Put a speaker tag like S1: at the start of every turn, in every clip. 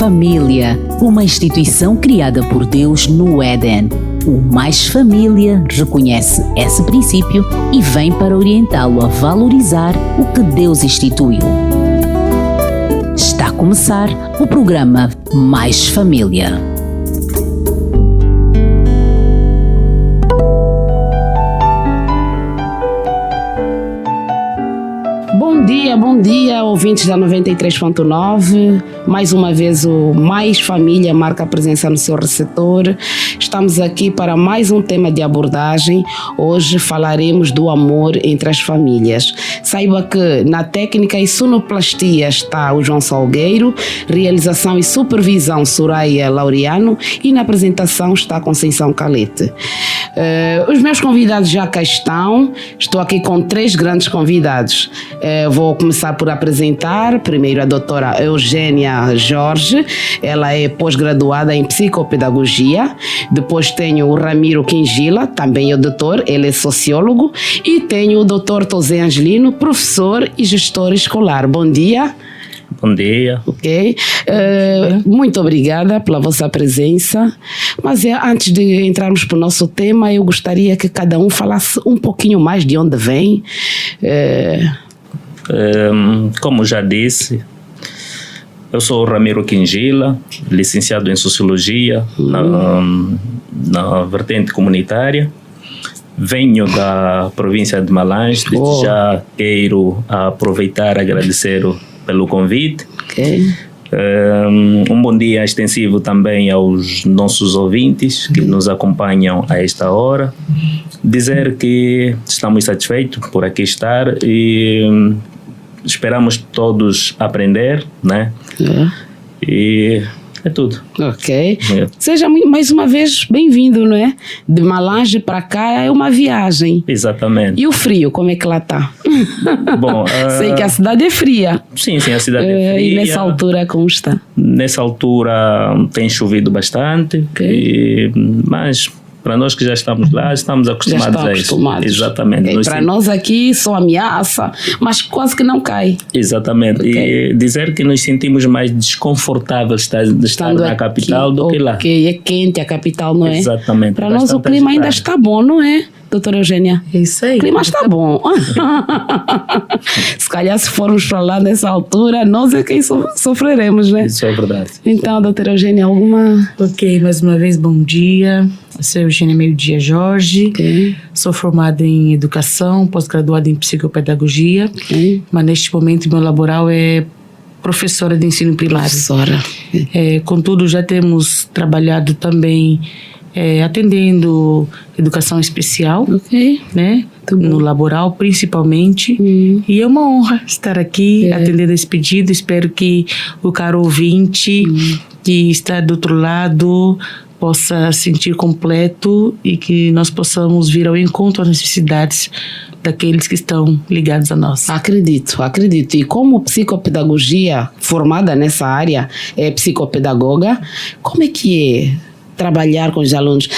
S1: Família, uma instituição criada por Deus no Éden. O Mais Família reconhece esse princípio e vem para orientá-lo a valorizar o que Deus instituiu. Está a começar o programa Mais Família.
S2: Bom dia, ouvintes da 93.9. Mais uma vez o Mais Família marca a presença no seu receptor. Estamos aqui para mais um tema de abordagem. Hoje falaremos do amor entre as famílias. Saiba que na técnica e sonoplastia está o João Salgueiro, realização e supervisão Soraya Laureano e na apresentação está a Conceição Calete. Os meus convidados já cá estão. Estou aqui com 3 grandes convidados. Vou começar por apresentar primeiro a doutora Eugênia Jorge. Ela é pós-graduada em psicopedagogia. Depois tenho o Ramiro Quingila, também é doutor, ele é sociólogo. E tenho o doutor Tosé Angelino, professor e gestor escolar. Bom dia.
S3: Bom dia.
S2: Ok. Muito obrigada pela vossa presença. Mas antes de entrarmos para o nosso tema, eu gostaria que cada um falasse um pouquinho mais de onde vem.
S3: Como já disse, eu sou o Ramiro Quingila, licenciado em Sociologia na vertente comunitária. Venho da província de Malange. Desde já quero aproveitar e agradecer pelo convite.
S2: Okay.
S3: Um bom dia extensivo também aos nossos ouvintes que nos acompanham a esta hora. Dizer que estamos satisfeitos por aqui estar e esperamos todos aprender, né? E é tudo. Ok. Seja mais uma vez bem-vindo, não é? De Malange para cá é uma viagem. Exatamente. E o frio, como é que lá está? Bom, sei que a cidade é fria. Sim, a cidade é fria. E nessa altura como está? Nessa altura tem chovido bastante, mas para nós que já estamos lá, estamos acostumados a isso. Exatamente. Para nós aqui só ameaça, mas quase que não cai. Exatamente. E dizer que nos sentimos mais desconfortáveis de estar na capital do que lá. É quente a capital, não é? Exatamente. Para nós o clima ainda está bom, não é, doutora Eugênia? É isso aí. O clima está bom. Se calhar se formos para lá nessa altura, nós é quem sofreremos, né? Isso é verdade. Então, doutora Eugênia, alguma...
S4: Ok, mais uma vez, bom dia. Eu sou Eugênia Meio-Dia Jorge, sou formada em Educação, pós-graduada em Psicopedagogia, mas neste momento meu laboral é professora de ensino primário. Professora. Contudo, já temos trabalhado também atendendo educação especial, né? No laboral principalmente, e é uma honra estar aqui atendendo esse pedido. Espero que o caro ouvinte que está do outro lado possa sentir completo e que nós possamos vir ao encontro às necessidades daqueles que estão ligados a nós. Acredito. E como psicopedagogia formada nessa área, é psicopedagoga, como é que é trabalhar com os alunos?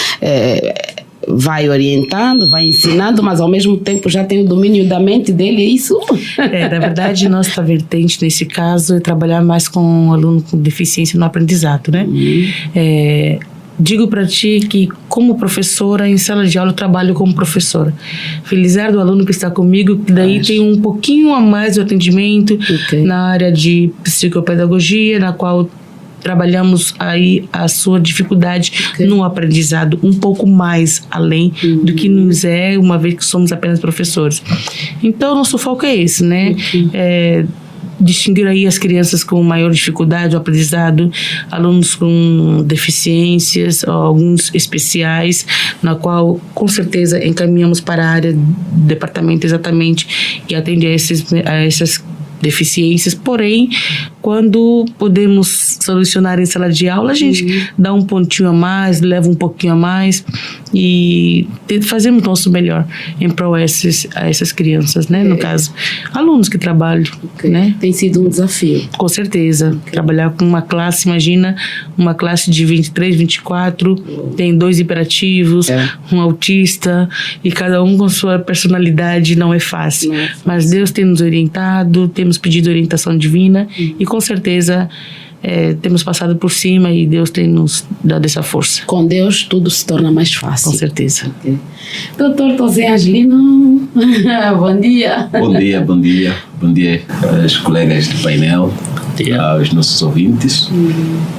S4: Vai orientando, vai ensinando, mas ao mesmo tempo já tem o domínio da mente dele, é isso? Na verdade, nossa vertente nesse caso é trabalhar mais com um aluno com deficiência no aprendizado, né? Digo para ti que, como professora, em sala de aula, eu trabalho como professora. Felizardo do aluno que está comigo, que daí tem um pouquinho a mais do atendimento na área de psicopedagogia, na qual trabalhamos aí a sua dificuldade no aprendizado, um pouco mais além do que nos é, uma vez que somos apenas professores. Então, nosso foco é esse, né? Distinguir aí as crianças com maior dificuldade, o aprendizado, alunos com deficiências, alguns especiais, na qual com certeza encaminhamos para a área do departamento exatamente que atende a essas deficiências. Porém, quando podemos solucionar em sala de aula, a gente dá um pontinho a mais, leva um pouquinho a mais e fazemos o nosso melhor em prol a essas crianças, né? No caso, alunos que trabalham, né? Tem sido um desafio. Com certeza. Trabalhar com uma classe, imagina, uma classe de 23, 24, tem 2 hiperativos, um autista, e cada um com sua personalidade, não é fácil. Mas Deus tem nos orientado, temos pedido orientação divina e com certeza temos passado por cima e Deus tem nos dado essa força.
S2: Com Deus tudo se torna mais fácil.
S4: Com certeza.
S2: Okay. Doutor Tosé Angelino, bom dia.
S5: Bom dia aos colegas do painel, aos nossos ouvintes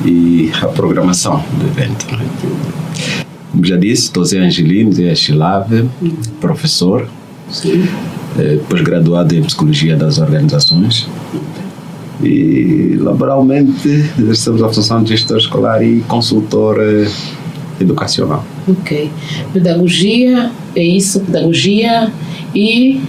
S5: e à programação do evento. Como já disse, Tosé Angelino de Chilave, professor, pós-graduado em Psicologia das Organizações e laboralmente exercemos a função de gestor escolar e consultor educacional.
S2: Ok. Pedagogia, é isso, pedagogia e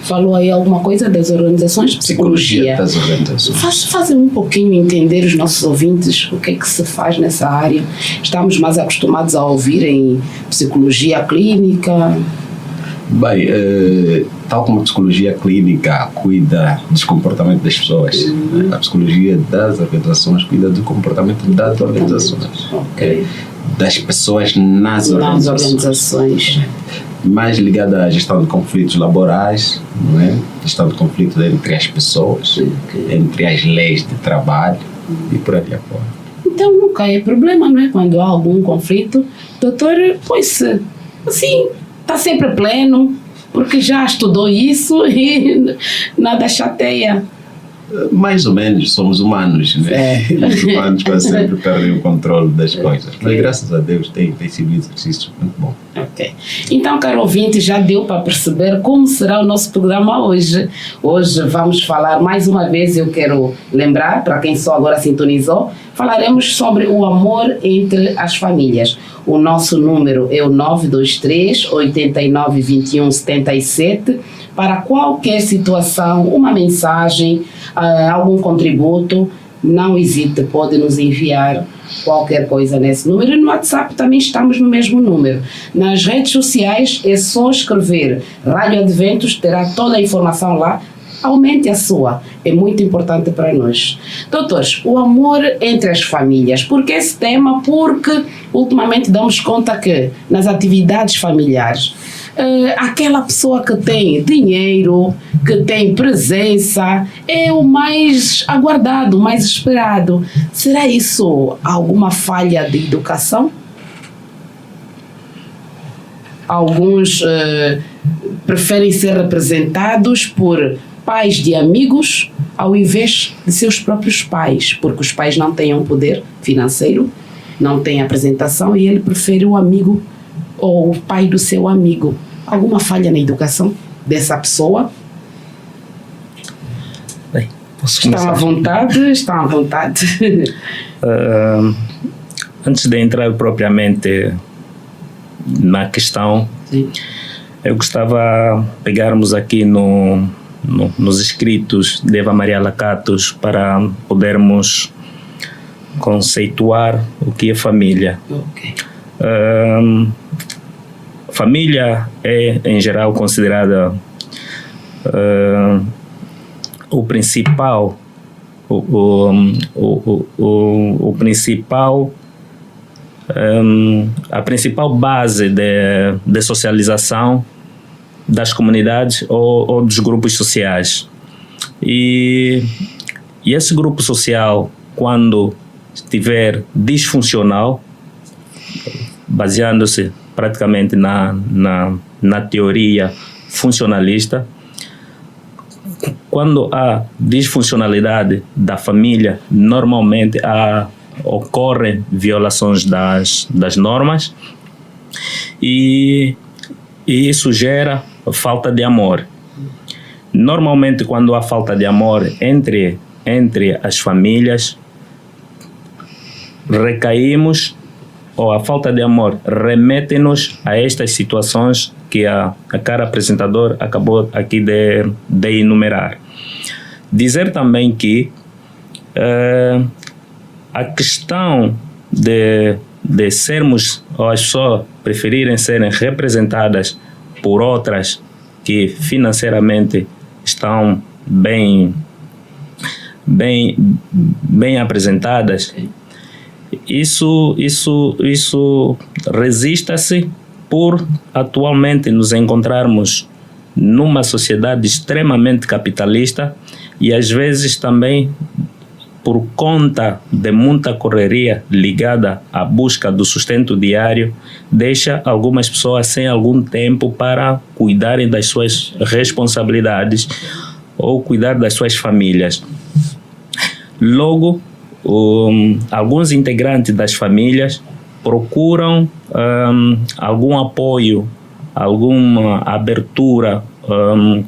S2: falou aí alguma coisa das organizações? Psicologia
S5: das organizações.
S2: Fazem um pouquinho entender os nossos ouvintes o que é que se faz nessa área. Estamos mais acostumados a ouvir em psicologia clínica.
S5: Bem, tal como a psicologia clínica cuida do comportamento das pessoas, a psicologia das organizações cuida do comportamento das organizações.
S2: Ok.
S5: Das pessoas nas organizações. Mais ligada à gestão de conflitos laborais, não é? Gestão de conflitos entre as pessoas, entre as leis de trabalho e por aí afora.
S2: Então nunca é problema, não é? Quando há algum conflito, doutor, pois assim, está sempre pleno, porque já estudou isso e nada chateia.
S5: Mais ou menos, somos humanos, né? Os humanos quase sempre perdem o controle das coisas. Mas graças a Deus tem sido um exercício muito bom.
S2: Ok. Então, caro ouvinte, já deu para perceber como será o nosso programa hoje. Hoje vamos falar, mais uma vez, eu quero lembrar, para quem só agora sintonizou, falaremos sobre o amor entre as famílias. O nosso número é o 923 89 21 77. Para qualquer situação, uma mensagem, algum contributo, não hesite, pode nos enviar qualquer coisa nesse número. E no WhatsApp também estamos no mesmo número. Nas redes sociais é só escrever Rádio Adventos, terá toda a informação lá. Aumente a sua, é muito importante para nós. Doutores, o amor entre as famílias. Por que esse tema? Porque ultimamente damos conta que nas atividades familiares, aquela pessoa que tem dinheiro, que tem presença, é o mais aguardado, o mais esperado. Será isso alguma falha de educação? Alguns preferem ser representados por pais de amigos ao invés de seus próprios pais, porque os pais não têm um poder financeiro, não têm apresentação e ele prefere o amigo ou o pai do seu amigo. Alguma falha na educação dessa pessoa?
S3: Bem,
S2: estão à vontade.
S3: Antes de entrar propriamente na questão, sim, eu gostava de pegarmos aqui nos escritos de Eva Maria Lacatos para podermos conceituar o que é família.
S2: Okay.
S3: Família é, em geral, considerada o principal a principal base de socialização das comunidades ou dos grupos sociais. E esse grupo social, quando estiver disfuncional, baseando-se praticamente na teoria funcionalista, quando há disfuncionalidade da família, normalmente ocorrem violações das normas e isso gera falta de amor. Normalmente, quando há falta de amor entre as famílias, recaímos, ou a falta de amor remete-nos a estas situações que a cara apresentador acabou aqui de enumerar. Dizer também que a questão de sermos, ou as pessoas preferirem serem representadas por outras que financeiramente estão bem apresentadas, isso resiste-se por atualmente nos encontrarmos numa sociedade extremamente capitalista e às vezes também por conta de muita correria ligada à busca do sustento diário, deixa algumas pessoas sem algum tempo para cuidarem das suas responsabilidades ou cuidar das suas famílias. Logo, alguns integrantes das famílias procuram algum apoio, alguma abertura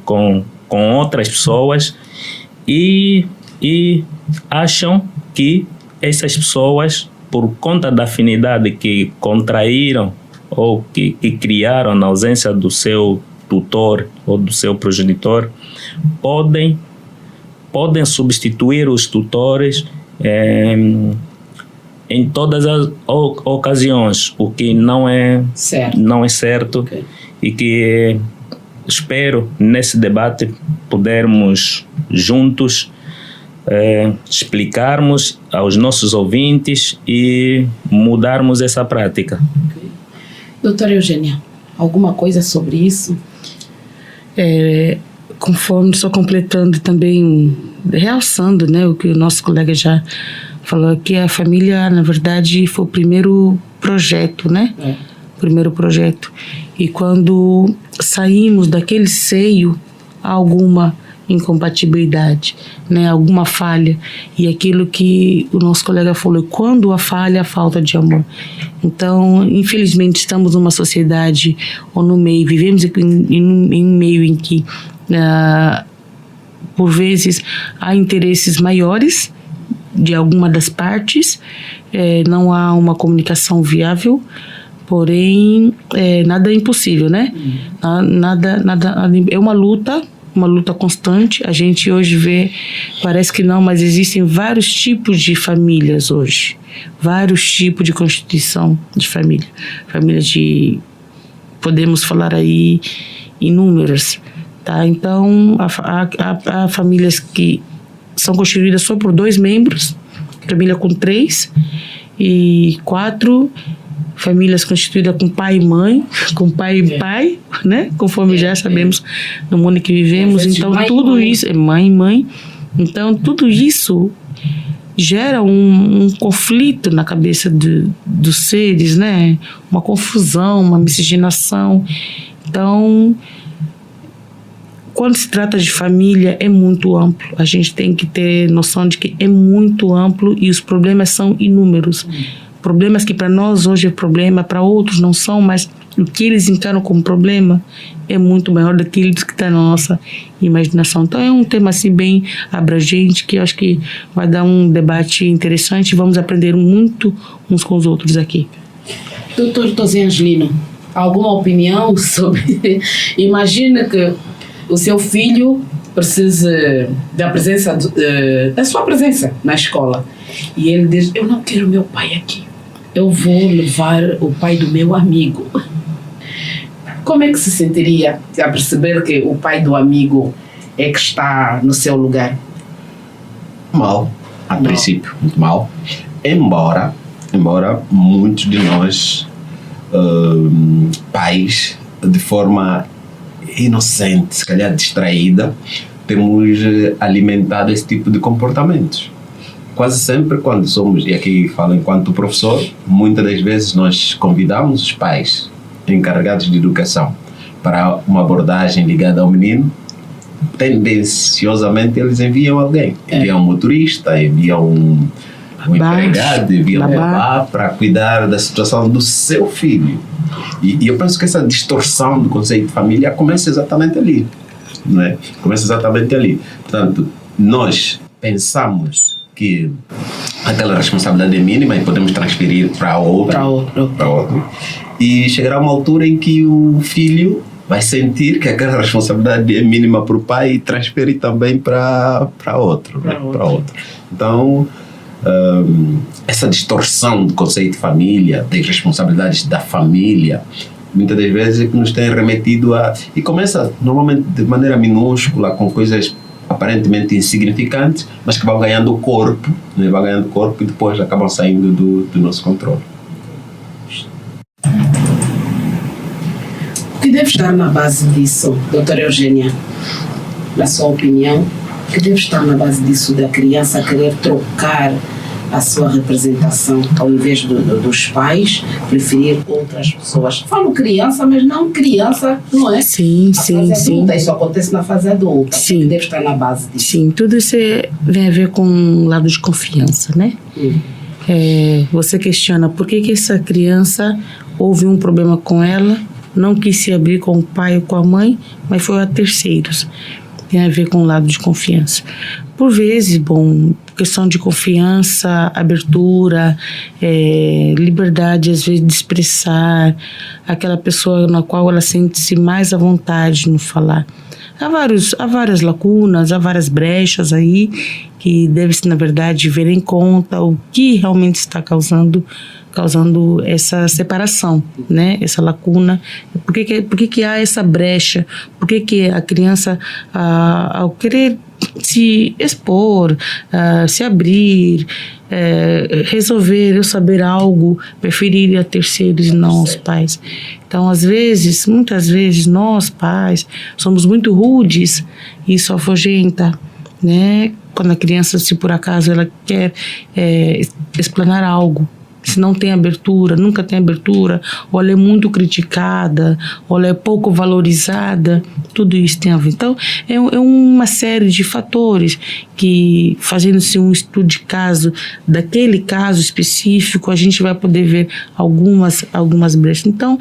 S3: com outras pessoas e acham que essas pessoas, por conta da afinidade que contraíram ou que criaram na ausência do seu tutor ou do seu progenitor, podem substituir os tutores em todas as ocasiões, o que não é certo. Okay. E que espero nesse debate podermos juntos explicarmos aos nossos ouvintes e mudarmos essa prática.
S2: Okay. Doutora Eugênia, alguma coisa sobre isso?
S4: Conforme só completando também, realçando, né, o que o nosso colega já falou aqui, a família, na verdade, foi o primeiro projeto, né? Primeiro projeto. E quando saímos daquele seio, há alguma incompatibilidade, né? Alguma falha. E aquilo que o nosso colega falou, quando a falha, a falta de amor. Então, infelizmente, estamos numa sociedade ou no meio, vivemos em um meio em que, por vezes, há interesses maiores de alguma das partes, não há uma comunicação viável, porém, nada é impossível, né? Nada é uma luta constante. A gente hoje vê, parece que não, mas existem vários tipos de famílias hoje, vários tipos de constituição de família. Famílias podemos falar aí, inúmeras, tá? Então, há famílias que são constituídas só por 2 membros, família com 3 e 4, famílias constituídas com pai e mãe, com pai e pai, né? Conforme já sabemos no mundo em que vivemos. Então, tudo isso é mãe e mãe. Então, tudo isso gera um conflito na cabeça dos seres, né? Uma confusão, uma miscigenação. Então, quando se trata de família, é muito amplo. A gente tem que ter noção de que é muito amplo e os problemas são inúmeros. Problemas que para nós hoje é problema, para outros não são, mas o que eles encaram como problema é muito maior daquilo que está na nossa imaginação. Então é um tema assim bem abrangente que eu acho que vai dar um debate interessante e vamos aprender muito uns com os outros aqui.
S2: Doutor Tosé Angelino, alguma opinião sobre... Imagina que o seu filho precisa da presença, da sua presença na escola. E ele diz, eu não quero meu pai aqui. Eu vou levar o pai do meu amigo. Como é que se sentiria a perceber que o pai do amigo é que está no seu lugar?
S5: Mal, a princípio, muito mal. Embora muitos de nós, pais, de forma inocente, se calhar distraída, temos alimentado esse tipo de comportamentos. Quase sempre quando somos, e aqui falo enquanto professor, muitas das vezes nós convidamos os pais encarregados de educação para uma abordagem ligada ao menino, tendenciosamente eles enviam alguém, enviam um motorista, enviam um empregado, enviam um babá para cuidar da situação do seu filho. E eu penso que essa distorção do conceito de família começa exatamente ali, não é? Começa exatamente ali. Portanto, nós pensamos que aquela responsabilidade é mínima e podemos transferir para outro. E chegará uma altura em que o filho vai sentir que aquela responsabilidade é mínima para o pai e transferir também para outro. Então, essa distorção do conceito de família, das responsabilidades da família, muitas das vezes é que nos tem remetido a... E começa normalmente de maneira minúscula, com coisas aparentemente insignificantes, mas que vão ganhando corpo, né? Vão ganhando corpo e depois acabam saindo do nosso controle.
S2: O que deve estar na base disso, doutora Eugênia, na sua opinião? que deve estar na base disso, da criança querer trocar a sua representação, ao invés dos pais, preferir outras pessoas. Falo criança, mas não criança, não é?
S4: Sim, sim, sim.
S2: Isso acontece na fase adulta.
S4: Sim.
S2: Que deve estar na base disso.
S4: Sim, tudo isso vem a ver com o lado de confiança, né? Você questiona por que essa criança houve um problema com ela, não quis se abrir com o pai ou com a mãe, mas foi a terceiros. Tem a ver com o lado de confiança. Por vezes, questão de confiança, abertura, liberdade, às vezes, de expressar aquela pessoa na qual ela sente-se mais à vontade no falar. Há várias lacunas, há várias brechas aí que deve-se, na verdade, ver em conta o que realmente está causando essa separação, né? Essa lacuna. Por que há essa brecha? Por que a criança, ao querer se expor, se abrir, resolver ou saber algo, preferir ir a terceiros e não aos pais? Então, muitas vezes, nós, pais, somos muito rudes e isso afugenta, né? Quando a criança, se por acaso ela quer explanar algo, se não tem abertura, nunca tem abertura, ou ela é muito criticada, ou ela é pouco valorizada, tudo isso tem a ver. Então, é uma série de fatores que, fazendo-se um estudo de caso, daquele caso específico, a gente vai poder ver algumas brechas. Então,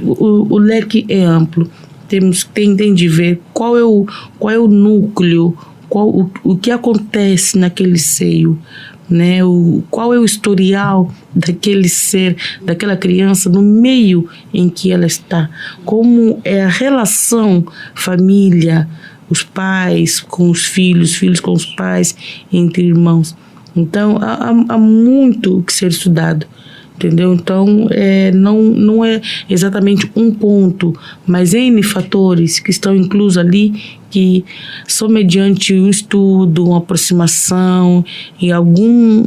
S4: o leque é amplo. Tem de ver qual é o núcleo, o que acontece naquele seio, né? Qual é o historial daquele ser, daquela criança no meio em que ela está, como é a relação família, os pais com os filhos com os pais, entre irmãos. Então há muito que ser estudado, entendeu? Então não é exatamente um ponto, mas N fatores que estão inclusos ali, que só mediante um estudo, uma aproximação e algum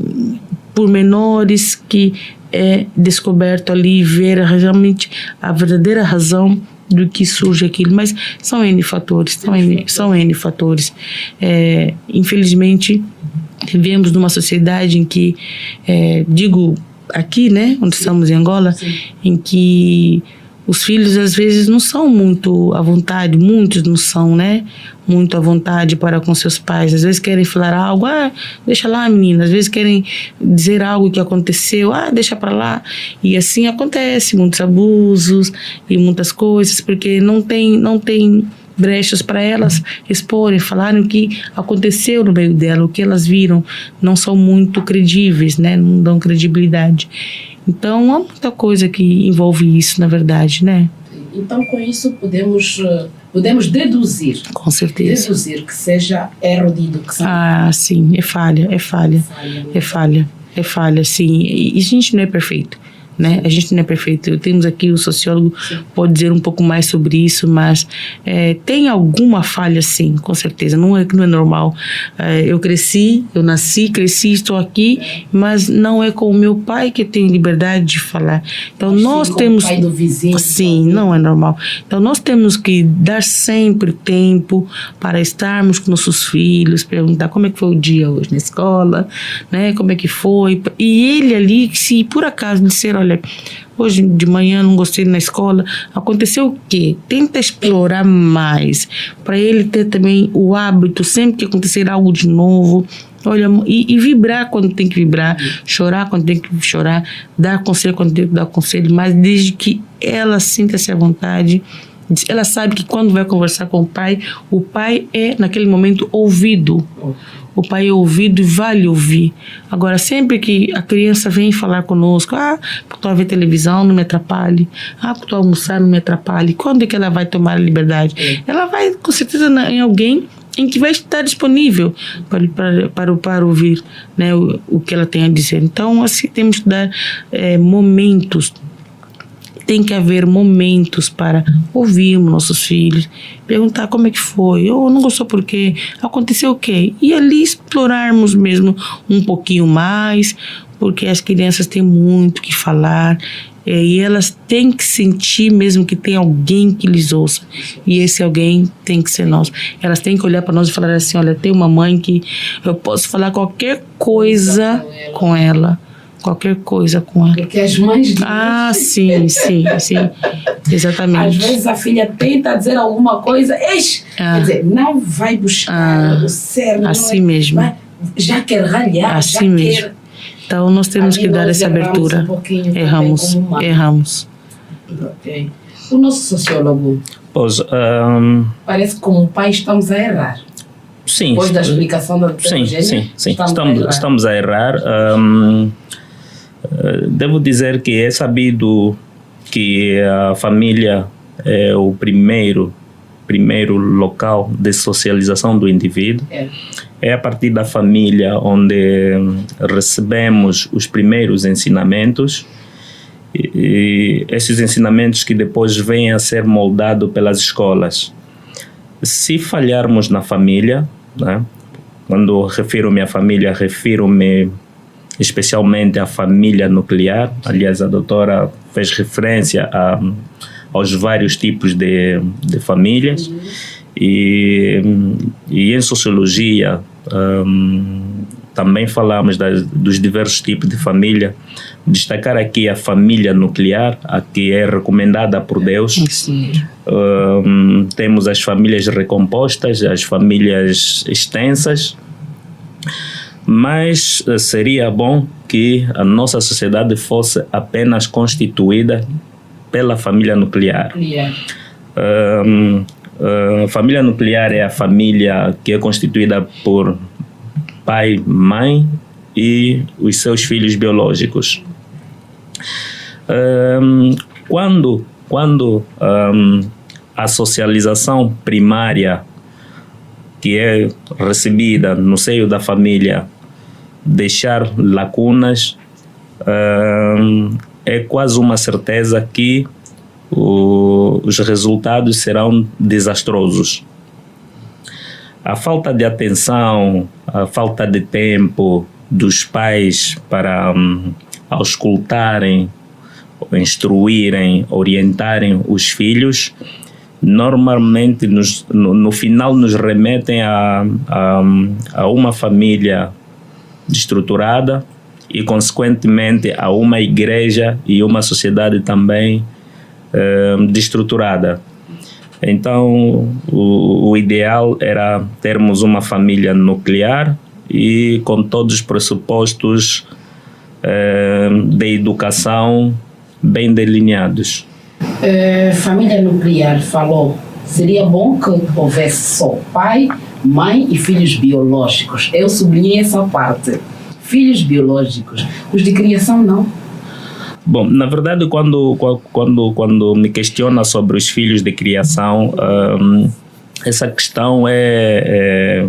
S4: pormenores que é descoberto ali, ver realmente a verdadeira razão do que surge aquilo. Mas são N fatores, são N fatores. Infelizmente, vivemos numa sociedade em que, digo aqui, né, onde estamos em Angola, em que os filhos às vezes não são muito à vontade, muitos não são, né, muito à vontade para com seus pais. Às vezes querem falar algo, deixa lá, menina. Às vezes querem dizer algo que aconteceu, deixa para lá. E assim acontece, muitos abusos e muitas coisas, porque não tem brechas para elas exporem, falarem o que aconteceu no meio dela, o que elas viram. Não são muito credíveis, né? Não dão credibilidade. Então, há muita coisa que envolve isso, na verdade, né?
S2: Então, com isso, podemos deduzir.
S4: Com certeza.
S2: Deduzir que seja erro de educação.
S4: Sim, é falha, sim. E a gente não é perfeito, né? A gente não é perfeito. Temos aqui o sociólogo, pode dizer um pouco mais sobre isso, mas tem alguma falha, sim, com certeza. Não é normal. Eu nasci, cresci, estou aqui, mas não é com o meu pai que eu tenho liberdade de falar. Então nós temos,
S2: o pai do vizinho,
S4: sim, não é normal. Então nós temos que dar sempre tempo para estarmos com nossos filhos, perguntar como é que foi o dia hoje na escola, né? Como é que foi? E ele ali, se por acaso disser, olha, hoje de manhã não gostei na escola, aconteceu o quê? Tenta explorar mais, para ele ter também o hábito, sempre que acontecer algo de novo, olha, e vibrar quando tem que vibrar, chorar quando tem que chorar, dar conselho quando tem que dar conselho, mas desde que ela sinta-se à vontade. Ela sabe que quando vai conversar com o pai é, naquele momento, ouvido. O pai é ouvido e vale ouvir. Agora, sempre que a criança vem falar conosco, porque estou a ver televisão, não me atrapalhe. Porque estou a almoçar, não me atrapalhe. Quando é que ela vai tomar a liberdade? Ela vai, com certeza, em alguém em que vai estar disponível para ouvir, né, o que ela tem a dizer. Então, assim, temos que dar momentos. Tem que haver momentos para ouvirmos nossos filhos, perguntar como é que foi, ou não gostou por quê, aconteceu o quê? E ali explorarmos mesmo um pouquinho mais, porque as crianças têm muito que falar E elas têm que sentir mesmo que tem alguém que lhes ouça. E esse alguém tem que ser nós. Elas têm que olhar para nós e falar assim, olha, tem uma mãe que eu posso falar qualquer coisa com ela. Qualquer coisa com ela.
S2: Porque as mães dizem.
S4: Sim. Exatamente.
S2: Às vezes a filha tenta dizer alguma coisa, quer dizer, não vai buscar o cerne.
S4: Assim mesmo.
S2: Já quer ralhar,
S4: assim mesmo. Então nós temos que dar essa abertura. Erramos.
S2: Okay. O nosso sociólogo.
S3: Pois,
S2: parece que como pai estamos a errar.
S3: Sim.
S2: Depois da explicação da doutora Eugênia,
S3: estamos a errar. Devo dizer que é sabido que a família é o primeiro local de socialização do indivíduo. É a partir da família onde recebemos os primeiros ensinamentos e esses ensinamentos que depois vêm a ser moldados pelas escolas. Se falharmos na família, né? Quando refiro-me à família, refiro-me especialmente à família nuclear. Aliás, a doutora fez referência aos vários tipos de famílias. E em sociologia também falamos dos diversos tipos de família. Destacar aqui a família nuclear, a que é recomendada por Deus. Temos as famílias recompostas, as famílias extensas, mas seria bom que a nossa sociedade fosse apenas constituída pela família nuclear. A família nuclear é a família que é constituída por pai, mãe e os seus filhos biológicos. Quando a socialização primária que é recebida no seio da família deixar lacunas, é quase uma certeza que os resultados serão desastrosos. A falta de atenção, a falta de tempo dos pais para auscultarem, instruírem, orientarem os filhos, normalmente no final nos remetem a uma família destruturada e, consequentemente, a uma igreja e uma sociedade também destruturada. Então, o ideal era termos uma família nuclear e com todos os pressupostos de educação bem delineados.
S2: Família nuclear falou, seria bom que houvesse só pai, mãe e filhos biológicos. Eu sublinhei essa parte. Filhos biológicos. Os de criação não.
S3: Bom, na verdade, quando me questiona sobre os filhos de criação, essa questão é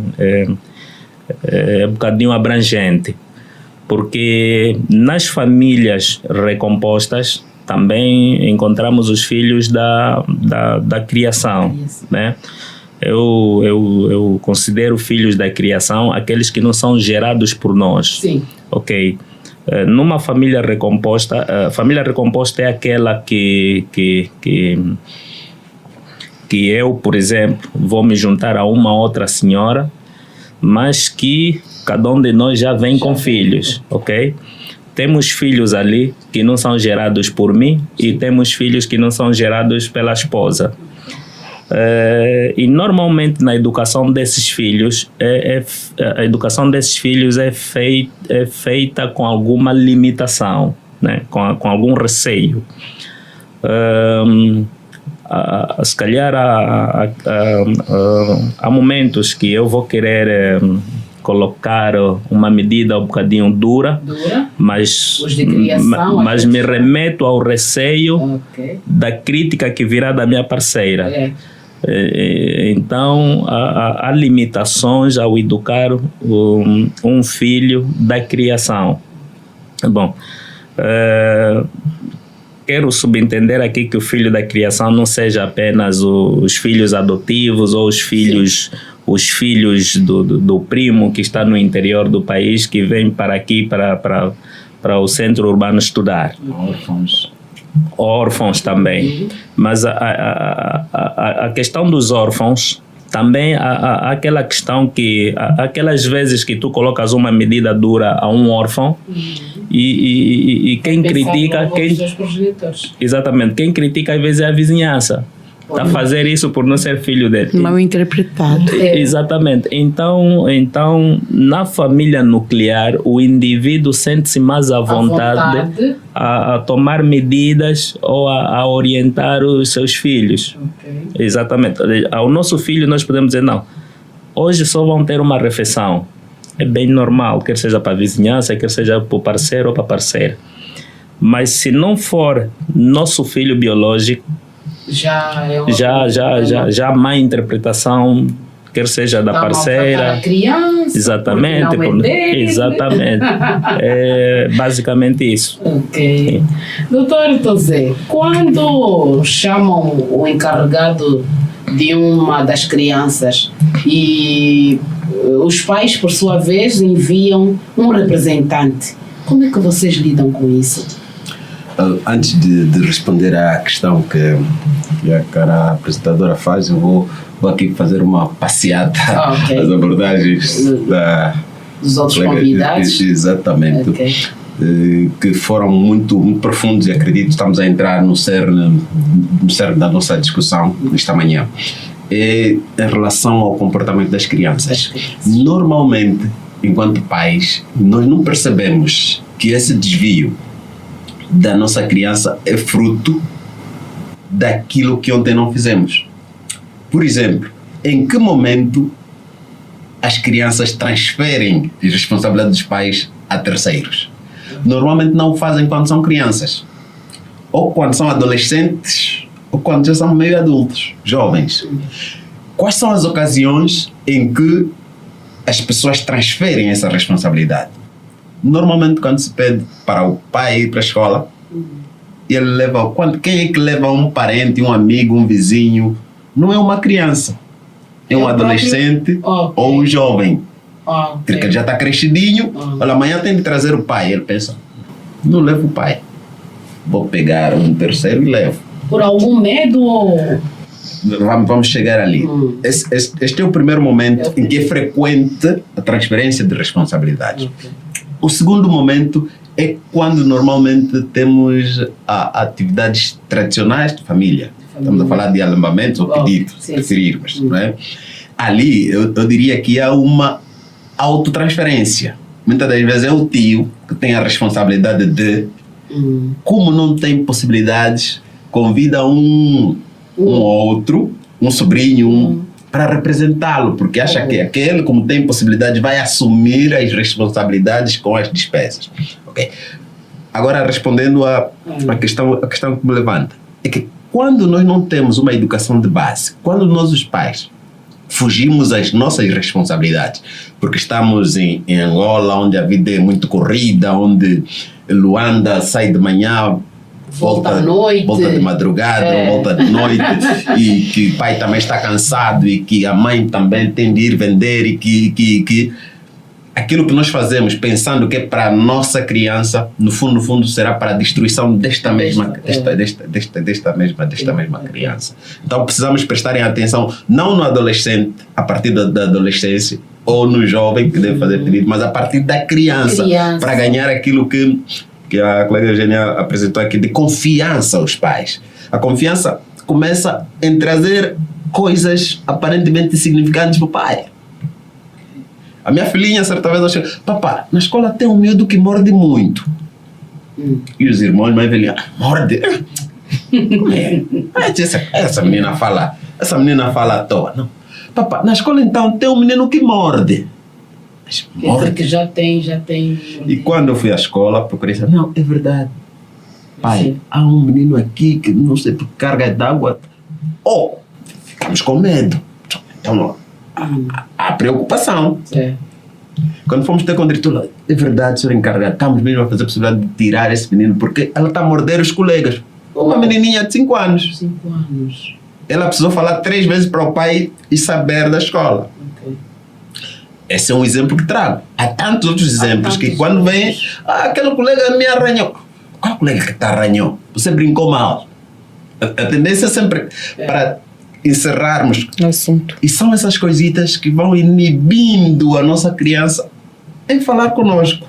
S3: um bocadinho abrangente, porque nas famílias recompostas também encontramos os filhos da criação, né? Eu considero filhos da criação aqueles que não são gerados por nós.
S2: Sim.
S3: Ok. Numa família recomposta, a família recomposta é aquela que eu, por exemplo, vou me juntar a uma outra senhora, mas que cada um de nós já vem com filhos, ok? Temos filhos ali que não são gerados por mim e temos filhos que não são gerados pela esposa. E normalmente na educação desses filhos, a educação desses filhos é feita com alguma limitação, né? com algum receio. Se calhar há momentos que eu vou querer colocar uma medida um bocadinho dura, mas me remeto ao receio da crítica que virá da minha parceira. Então há limitações ao educar um filho da criação. Bom, quero subentender aqui que o filho da criação não seja apenas os filhos adotivos ou os filhos do primo que está no interior do país, que vem para aqui, para o centro urbano estudar. órfãos também. Mas a questão dos órfãos, também há aquela questão que, aquelas vezes que tu colocas uma medida dura a um órfão, e quem critica... Exatamente, quem critica às vezes é a vizinhança. Está a fazer isso por não ser filho dele.
S4: Mal interpretado.
S3: Exatamente. Então, na família nuclear, o indivíduo sente-se mais à vontade a tomar medidas ou a orientar os seus filhos. Okay. Exatamente. Ao nosso filho nós podemos dizer, não, hoje só vão ter uma refeição. É bem normal, quer seja para a vizinhança, quer seja para o parceiro ou para a parceira. Mas se não for nosso filho biológico, já a má interpretação, quer seja da parceira,
S2: criança,
S3: exatamente, exatamente, é basicamente isso.
S2: Ok. Doutor Tosé, quando chamam o encarregado de uma das crianças e os pais, por sua vez, enviam um representante, como é que vocês lidam com isso?
S5: Antes de responder à questão que a cara apresentadora faz, eu vou aqui fazer uma passeada às abordagens
S2: dos outros convidados.
S5: Exatamente. Okay. Que foram muito profundos, e acredito que estamos a entrar no cerne da nossa discussão esta manhã. É em relação ao comportamento das crianças. Normalmente, enquanto pais, nós não percebemos que esse desvio da nossa criança é fruto daquilo que ontem não fizemos. Por exemplo, em que momento as crianças transferem a responsabilidade dos pais a terceiros? Normalmente não o fazem quando são crianças, ou quando são adolescentes, ou quando já são meio adultos, jovens. Quais são as ocasiões em que as pessoas transferem essa responsabilidade? Normalmente quando se pede para o pai ir para a escola, ele leva... Quem é que leva um parente, um amigo, um vizinho? Não é uma criança. É um adolescente ou um jovem. Porque ele já está crescidinho. Olha, amanhã tem de trazer o pai. Ele pensa, não levo o pai. Vou pegar um terceiro e levo.
S2: Por algum medo ou...
S5: Vamos chegar ali. Este é o primeiro momento em que é frequente a transferência de responsabilidades. O segundo momento é quando normalmente temos atividades tradicionais de família. Estamos a falar de alambamentos ou pedidos, preferirmos. Não é? Ali, eu diria que há uma autotransferência. Muitas das vezes é o tio que tem a responsabilidade de, como não tem possibilidades, convida um outro, um sobrinho, para representá-lo, porque acha que aquele, como tem possibilidades, vai assumir as responsabilidades com as despesas. Okay. Agora, respondendo a questão que me levanta, é que quando nós não temos uma educação de base, quando nós, os pais, fugimos às nossas responsabilidades, porque estamos em Angola, onde a vida é muito corrida, onde Luanda sai de manhã, volta à noite, volta de madrugada, volta de noite, e que o pai também está cansado, e que a mãe também tem de ir vender, e que aquilo que nós fazemos pensando que é para a nossa criança, no fundo será para a destruição desta mesma criança. Então precisamos prestarem atenção, não no adolescente, a partir da adolescência, ou no jovem que deve fazer pedido, mas a partir da criança. Para ganhar aquilo que a colega Eugênia apresentou aqui, de confiança aos pais. A confiança começa em trazer coisas aparentemente insignificantes para o pai. A minha filhinha, certa vez, achou, papá, na escola tem um miúdo que morde muito. E os irmãos mais velhinhos, morde? Essa menina fala à toa. Não. Papá, na escola então tem um menino que morde.
S2: Que já tem.
S5: E quando eu fui à escola, procurei saber, não, é verdade. Pai, há um menino aqui que não sei por carga d'água. Ficamos com medo. Então, há preocupação. Quando fomos ter com o diretor, é verdade, senhor encarregado, estamos mesmo a fazer a possibilidade de tirar esse menino, porque ela está a morder os colegas. Uma menininha de 5 anos.
S2: 5 anos.
S5: Ela precisou falar 3 vezes para o pai e saber da escola. Esse é um exemplo que trago. Há tantos outros exemplos que quando vem, aquele colega me arranhou. qual colega que te arranhou? Você brincou mal. A tendência é sempre para encerrarmos
S4: No assunto.
S5: e são essas coisitas que vão inibindo a nossa criança em falar conosco.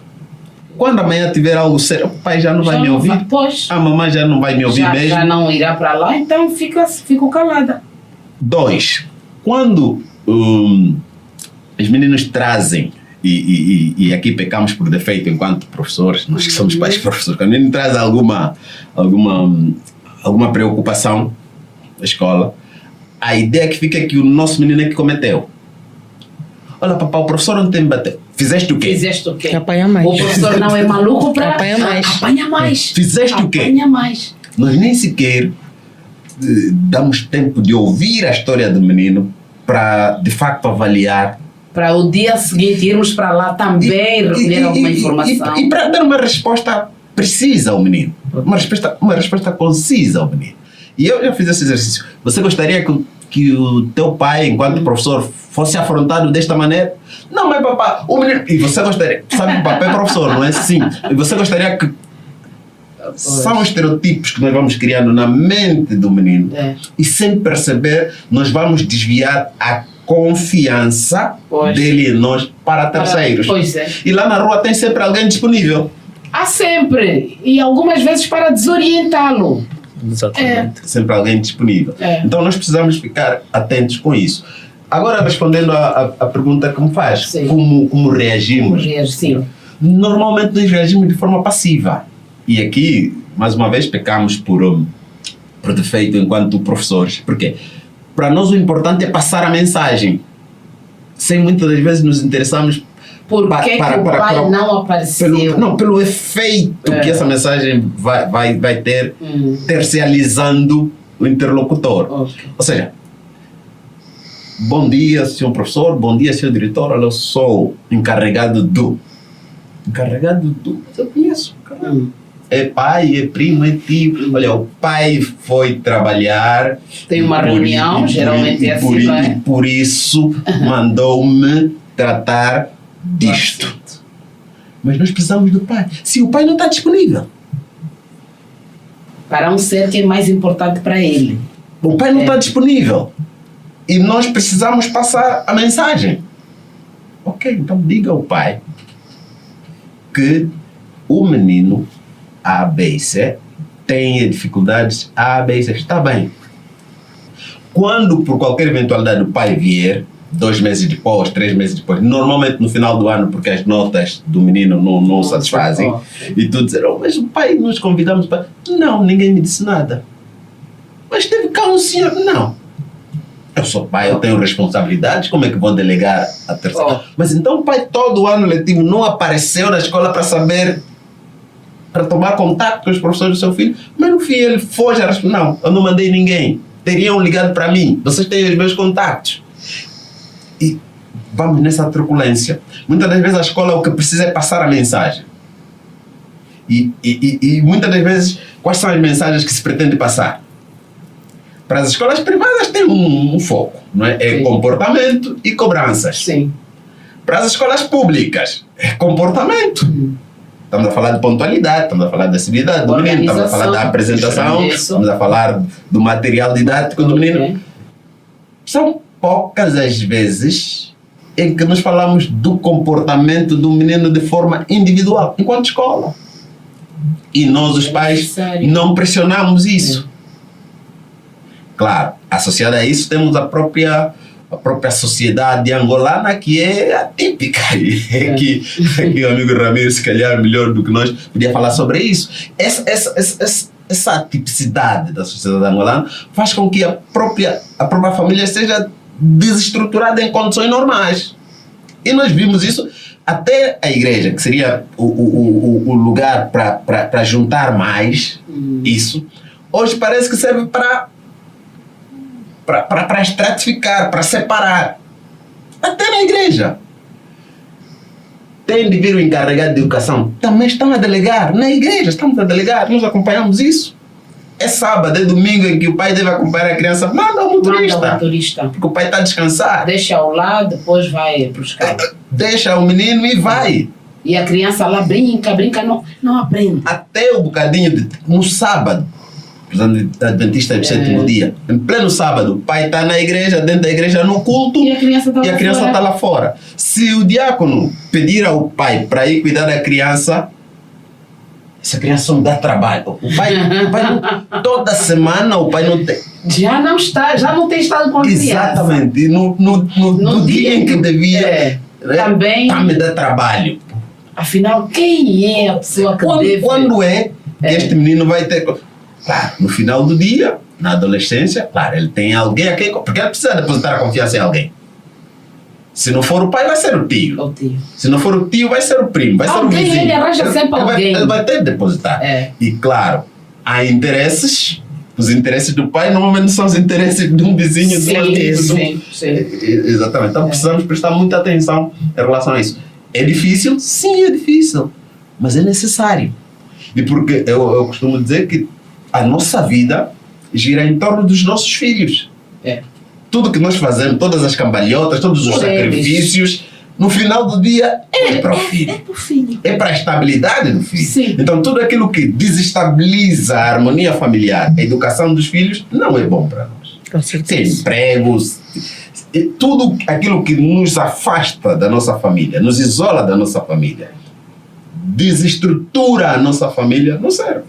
S5: Quando amanhã tiver algo sério, o pai já não vai me ouvir,
S2: Pois,
S5: a mamãe já não vai me ouvir mesmo.
S2: já não irá para lá, então fico calada.
S5: 2, quando os meninos trazem, e aqui pecamos por defeito enquanto professores, nós que somos pais professores, quando o menino traz alguma preocupação na escola, a ideia que fica é que o nosso menino é que cometeu. Olha, papai, o professor ontem me bateu. Fizeste o quê?
S2: Fizeste o quê?
S4: Apanha mais.
S2: O professor não é maluco para...
S4: Apanha mais.
S2: Apanha mais.
S5: Fizeste o quê?
S2: Apanha mais.
S5: Nós nem sequer damos tempo de ouvir a história do menino para, de facto, avaliar.
S2: Para o dia seguinte irmos para lá também recolher alguma informação.
S5: E para dar uma resposta precisa ao menino. Uma resposta concisa ao menino. E eu já fiz esse exercício. Você gostaria que o teu pai, enquanto professor, fosse afrontado desta maneira? Não, mas papai, o menino... E você gostaria... Sabe que o papai é professor, não é? Sim. E você gostaria que... São estereotipos que nós vamos criando na mente do menino. E sem perceber, nós vamos desviar a confiança dele em nós para terceiros.
S2: Pois é.
S5: E lá na rua tem sempre alguém disponível.
S2: Há sempre. E algumas vezes para desorientá-lo.
S3: Exatamente.
S5: Sempre alguém disponível. Então nós precisamos ficar atentos com isso. Agora, respondendo à pergunta que me faz, como reagimos?
S2: Sim.
S5: Normalmente nós reagimos de forma passiva. E aqui, mais uma vez, pecamos por defeito enquanto professores. Por quê? Para nós o importante é passar a mensagem. Sem muitas das vezes nos interessarmos
S2: Por que o pai não apareceu?
S5: Pelo efeito que essa mensagem vai ter tercializando o interlocutor. Ou seja, bom dia, senhor professor, bom dia, senhor diretor, olha, eu sou encarregado do... Eu conheço. É pai, é primo, é tio. Olha, o pai foi trabalhar.
S2: Tem uma reunião, geralmente é assim, não é?
S5: E por isso mandou-me tratar disto. Mas nós precisamos do pai. Se o pai não está disponível.
S2: Para um ser que é mais importante para ele.
S5: O pai não está disponível. E nós precisamos passar a mensagem. Ok, então diga ao pai que o menino A, B e C tem dificuldades A, B e C. Está bem. Quando por qualquer eventualidade o pai vier, 2 meses depois, 3 meses depois, normalmente no final do ano, porque as notas do menino não satisfazem, e tu dizer, mas o pai, nós convidamos para... Não, ninguém me disse nada. Mas teve cá um senhor... Não. Eu sou pai, eu tenho responsabilidades, como é que vou delegar a terceira? Mas então o pai todo ano letivo não apareceu na escola para saber, para tomar contato com os professores do seu filho, mas no fim ele foge a responder, não, eu não mandei ninguém, teriam ligado para mim, vocês têm os meus contatos. E vamos nessa truculência. Muitas das vezes a escola o que precisa é passar a mensagem. E muitas das vezes, quais são as mensagens que se pretende passar? Para as escolas privadas tem um foco, não é? É comportamento e cobranças.
S2: Sim.
S5: Para as escolas públicas, é comportamento. Estamos a falar de pontualidade, estamos a falar da civilidade do menino, estamos a falar da apresentação, estamos a falar do material didático do menino. São poucas as vezes em que nós falamos do comportamento do menino de forma individual, enquanto escola. E nós, os pais, não pressionamos isso. Claro, associada a isso temos a própria sociedade angolana, que é atípica. Que o amigo Ramiro, se calhar melhor do que nós, podia falar sobre isso. Essa atipicidade da sociedade angolana faz com que a própria família seja desestruturada em condições normais. E nós vimos isso até a igreja, que seria o lugar para juntar mais isso. Hoje parece que serve para estratificar, para separar. Até na igreja. Tem de vir o encarregado de educação. Também estão a delegar. Na igreja estamos a delegar. Nós acompanhamos isso. É sábado, é domingo em que o pai deve acompanhar a criança. Manda o motorista. Porque o pai está a descansar.
S2: Deixa ao lado, depois vai buscar.
S5: Deixa o menino e vai.
S2: E a criança lá brinca, não aprende.
S5: Até o bocadinho no sábado, os adventistas do sétimo dia, em pleno sábado, o pai está na igreja, dentro da igreja no culto,
S2: E a criança
S5: está lá fora. Se o diácono pedir ao pai para ir cuidar da criança, essa criança não dá trabalho. O pai não, toda semana o pai não tem.
S2: Já não tem estado com a criança.
S5: Exatamente. E no dia em que devia, também me dá trabalho.
S2: Afinal, quem é a pessoa que deve...
S5: Quando que este menino vai ter... Claro, no final do dia, na adolescência, claro, ele tem alguém a quem... Porque ele precisa depositar a confiança em alguém. Se não for o pai, vai ser o tio. Se não for o tio, vai ser o primo, vai ser o vizinho.
S2: Ele arranja sempre alguém.
S5: Ele vai ter que depositar. E claro, há interesses. Os interesses do pai normalmente são os interesses de um vizinho.
S2: Sim.
S5: Exatamente. Então precisamos prestar muita atenção em relação a isso. É difícil? Sim, é difícil. Mas é necessário. E porque eu costumo dizer que a nossa vida gira em torno dos nossos filhos. Tudo que nós fazemos, todas as cambalhotas, todos os sacrifícios, no final do dia é para o filho.
S2: É para o filho.
S5: É para a estabilidade do filho.
S2: Sim.
S5: Então tudo aquilo que desestabiliza a harmonia familiar, a educação dos filhos, não é bom para nós.
S4: Com certeza.
S5: Sem empregos, tudo aquilo que nos afasta da nossa família, nos isola da nossa família, desestrutura a nossa família, não serve.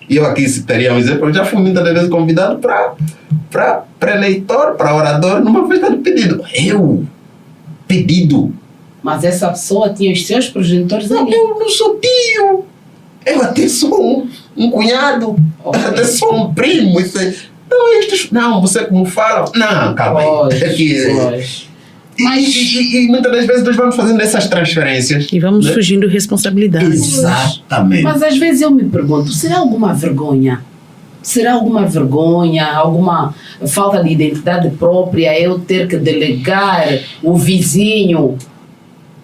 S5: E eu aqui citaria um exemplo, eu já fui muitas vezes convidado para pré-eleitor, para orador, numa festa de pedido. Pedido.
S2: Mas essa pessoa tinha os seus progenitores ali.
S5: Eu não sou tio. Eu até sou um cunhado. Eu até sou um primo. Não, você como fala. Não, calma aí. E muitas das vezes nós vamos fazendo essas transferências.
S4: E vamos fugindo responsabilidades.
S5: Exatamente.
S2: Mas às vezes eu me pergunto, será alguma vergonha? Alguma falta de identidade própria, eu ter que delegar o vizinho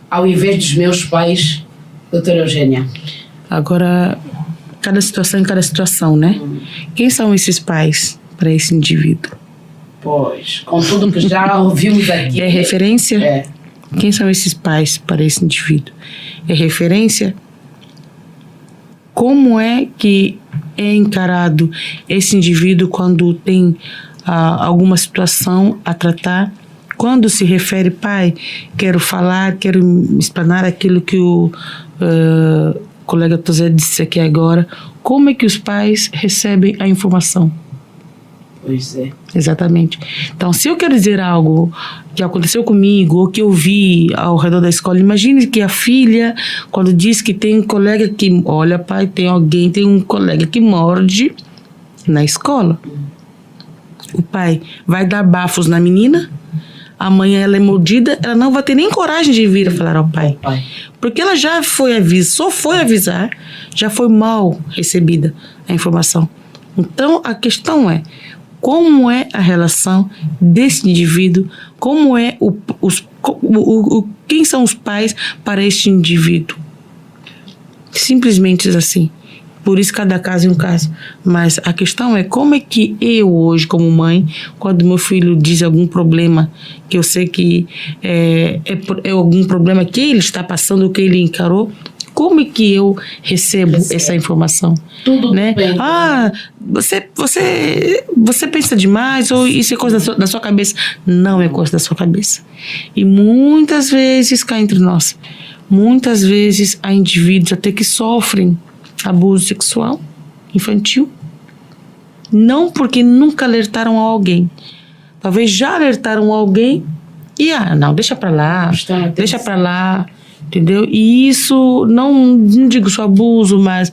S2: ao invés dos meus pais, doutora Eugênia?
S4: Agora, cada situação, né? Quem são esses pais para esse indivíduo?
S2: Pois, com tudo que já ouvimos aqui.
S4: É referência? Quem são esses pais para esse indivíduo? É referência? Como é que é encarado esse indivíduo quando tem alguma situação a tratar? Quando se refere, pai, quero falar, quero explanar aquilo que o colega Tosé disse aqui agora, como é que os pais recebem a informação?
S2: Pois é.
S4: Exatamente. Então, se eu quero dizer algo que aconteceu comigo ou que eu vi ao redor da escola, imagine que a filha, quando diz que tem um colega que... Olha, pai, tem um colega que morde na escola. O pai vai dar bafos na menina, amanhã ela é mordida, ela não vai ter nem coragem de vir falar ao pai. Porque ela já foi avisar, já foi mal recebida a informação. Então, a questão é, como é a relação desse indivíduo, como é quem são os pais para este indivíduo. Simplesmente assim. Por isso cada caso é um caso. Mas a questão é como é que eu hoje, como mãe, quando meu filho diz algum problema, que eu sei que é algum problema que ele está passando, que ele encarou, como é que eu recebo essa informação?
S2: Tudo
S4: né?
S2: bem.
S4: Você pensa demais ou isso é coisa da sua cabeça? Não é coisa da sua cabeça. E muitas vezes, cá entre nós, muitas vezes há indivíduos até que sofrem abuso sexual infantil. Não porque nunca alertaram a alguém. Talvez já alertaram alguém e, não, deixa pra lá, entendeu? E isso, não digo só abuso, mas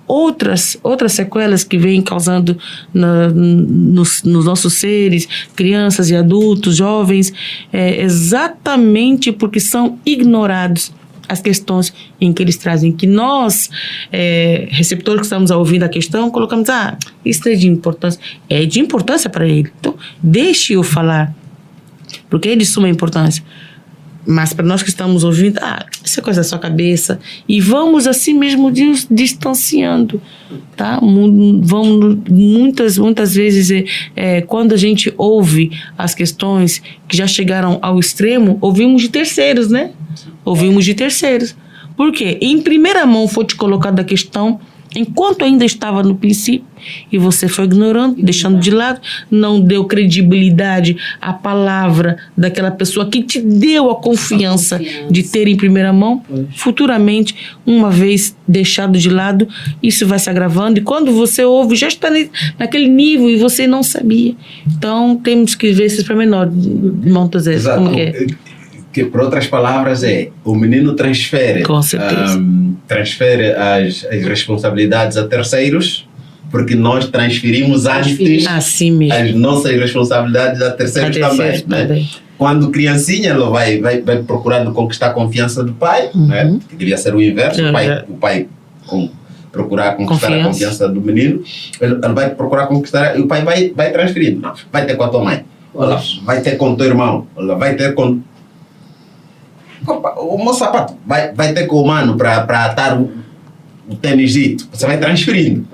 S4: outras sequelas que vêm causando nos nossos seres, crianças e adultos, jovens, exatamente porque são ignorados as questões em que eles trazem, que nós, receptores que estamos ouvindo a questão, colocamos, isso é de importância. É de importância para ele. Então, deixe-o falar, porque é de suma importância. Mas para nós que estamos ouvindo, isso é coisa da sua cabeça. E vamos assim mesmo distanciando, tá? Vamos, muitas vezes, quando a gente ouve as questões que já chegaram ao extremo, ouvimos de terceiros, né? ouvimos de terceiros. Por quê? Em primeira mão foi te colocada a questão, enquanto ainda estava no princípio, e você foi ignorando, deixando de lado, não deu credibilidade à palavra daquela pessoa que te deu a confiança de ter em primeira mão. Futuramente, uma vez deixado de lado, isso vai se agravando, e quando você ouve, já está naquele nível e você não sabia. Então, temos que ver esses pormenores, irmão Tosé. Como que é?
S5: Que, por outras palavras, o menino transfere,
S4: com certeza,
S5: transfere as responsabilidades a terceiros, porque nós transferimos antes
S4: assim mesmo
S5: as nossas responsabilidades a terceiros também. Né? Quando criancinha, ela vai procurando conquistar a confiança do pai, né? Que devia ser o inverso, o pai procurar conquistar a confiança do menino, ele vai procurar conquistar, e o pai vai transferindo. Não, vai ter com a tua mãe, vai ter com o teu irmão, vai ter com o meu sapato, vai ter com o mano para atar o tênisito. Você vai transferindo.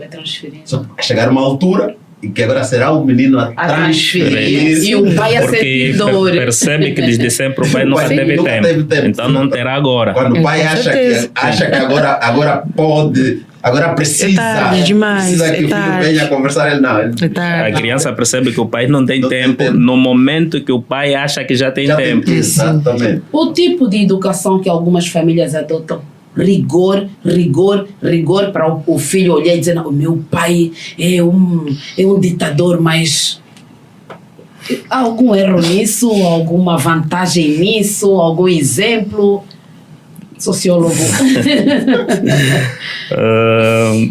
S5: Só vai chegar a uma altura e que agora será o menino a transferir.
S1: E o pai a
S3: porque percebe que desde sempre o pai nunca teve tempo. Então não terá agora.
S5: Quando o pai acha que agora pode, agora precisa, precisa que o filho venha conversar, ele não.
S3: A criança percebe que o pai não tem tempo no momento que o pai acha que já tem tempo.
S5: Exatamente.
S1: O tipo de educação que algumas famílias adotam, rigor para o filho olhar e dizer, não, o meu pai é um ditador, mas há algum erro nisso, alguma vantagem nisso, algum exemplo? Sociólogo.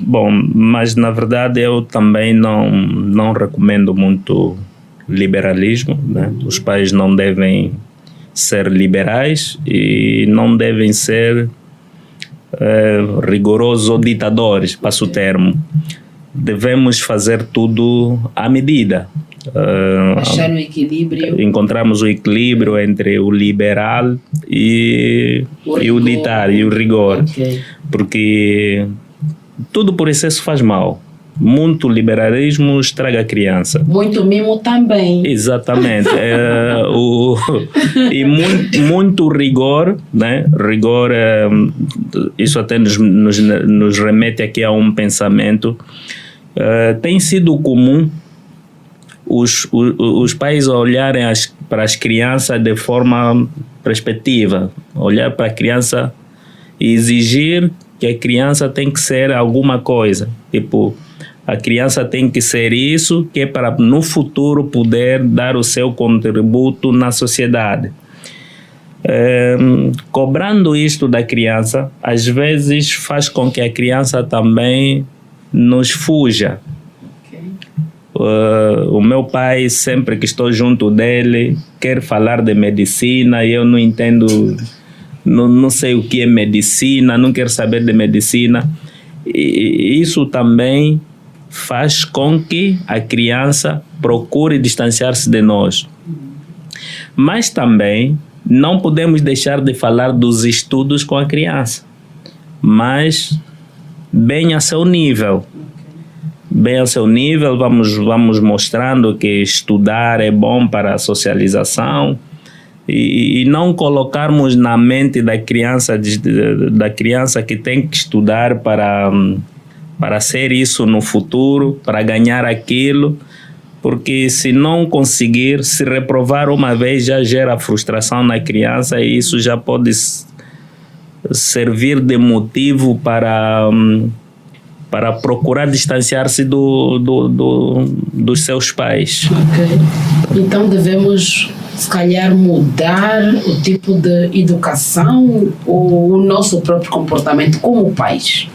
S3: Bom, mas na verdade eu também não recomendo muito liberalismo, né? Os pais não devem ser liberais e não devem ser rigorosos ou ditadores, passo o termo. Devemos fazer tudo à medida.
S1: Achar o equilíbrio.
S3: Encontramos o equilíbrio entre o liberal e o ditar, e o rigor.
S1: Okay.
S3: Porque tudo por excesso faz mal. Muito liberalismo estraga a criança.
S1: Muito mimo também.
S3: Exatamente. E muito rigor, né? Rigor, isso até nos remete aqui a um pensamento. Tem sido comum os pais olharem para as crianças de forma perspectiva, olhar para a criança e exigir que a criança tem que ser alguma coisa, tipo, a criança tem que ser isso, que é para no futuro poder dar o seu contributo na sociedade. Cobrando isto da criança, às vezes faz com que a criança também nos fuja. O meu pai, sempre que estou junto dele, quer falar de medicina e eu não entendo, não sei o que é medicina, não quero saber de medicina. E isso também faz com que a criança procure distanciar-se de nós. Mas também não podemos deixar de falar dos estudos com a criança, mas bem a seu nível. Bem ao seu nível, vamos mostrando que estudar é bom para a socialização e não colocarmos na mente da criança que tem que estudar para ser isso no futuro, para ganhar aquilo, porque se não conseguir, se reprovar uma vez, já gera frustração na criança e isso já pode servir de motivo para procurar distanciar-se dos seus pais.
S1: Ok. Então devemos, se calhar, mudar o tipo de educação ou o nosso próprio comportamento como pais?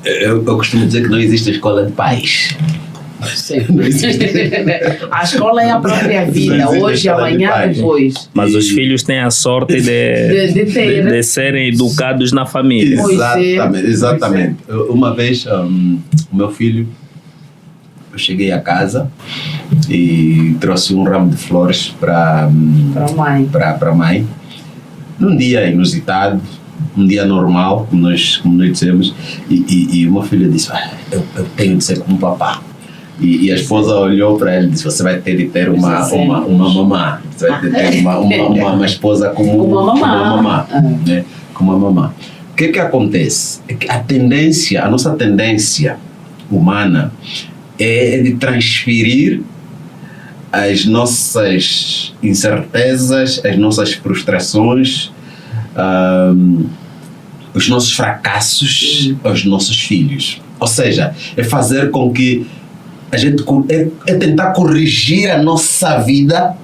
S5: Eu costumo dizer que não existe escola de pais.
S1: Sim. A escola é a própria vida, hoje, amanhã, depois.
S3: Mas os filhos têm a sorte de serem educados na família.
S5: Exatamente. Uma vez, o meu filho, eu cheguei a casa e trouxe um ramo de flores para a mãe. Num dia inusitado, um dia normal, como nós dizemos, e o meu filho disse, eu tenho de ser como papá. E a esposa olhou para ele e disse: você vai ter de ter uma mamã. Você vai ter de ter uma esposa como uma mamã. Né? Como uma mamã. O que acontece? É que a nossa tendência humana é de transferir as nossas incertezas, as nossas frustrações, os nossos fracassos aos nossos filhos. Ou seja, é fazer com que a gente é tentar corrigir a nossa vida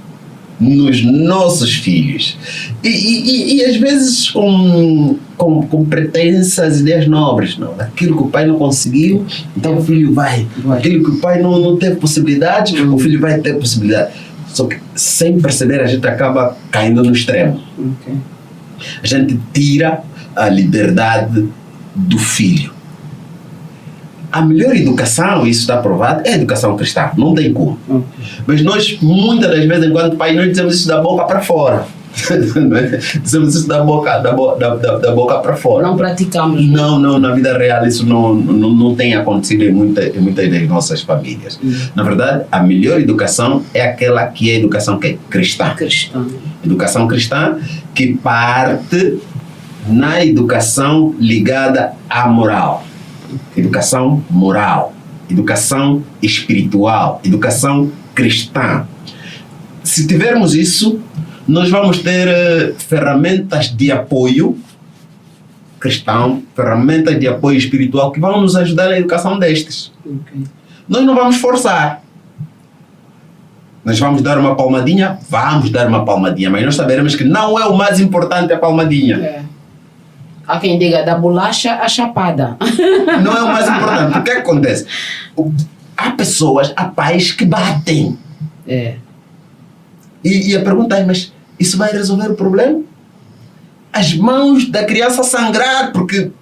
S5: nos nossos filhos. E às vezes com pretensas ideias nobres. Não, aquilo que o pai não conseguiu, então o filho vai. Aquilo que o pai não teve possibilidade, o filho vai ter possibilidade. Só que sem perceber a gente acaba caindo no extremo. A gente tira a liberdade do filho. A melhor educação, isso está provado, é a educação cristã, não tem como. Mas nós, muitas das vezes, enquanto pai, nós dizemos isso da boca para fora. Dizemos isso da boca para fora.
S2: Não praticamos.
S5: Não, na vida real isso não tem acontecido em muitas das nossas famílias. Na verdade, a melhor educação é aquela que é a educação que é cristã. Educação cristã que parte na educação ligada à moral. Educação moral, educação espiritual, educação cristã. Se tivermos isso, nós vamos ter ferramentas de apoio cristão, ferramentas de apoio espiritual que vão nos ajudar na educação destes. Nós não vamos forçar. Nós vamos dar uma palmadinha, mas nós saberemos que não é o mais importante a palmadinha.
S2: Há quem diga da bolacha à chapada.
S5: Não é o mais importante. O que acontece? Há pais que batem. E a pergunta é, mas isso vai resolver o problema? As mãos da criança sangrar porque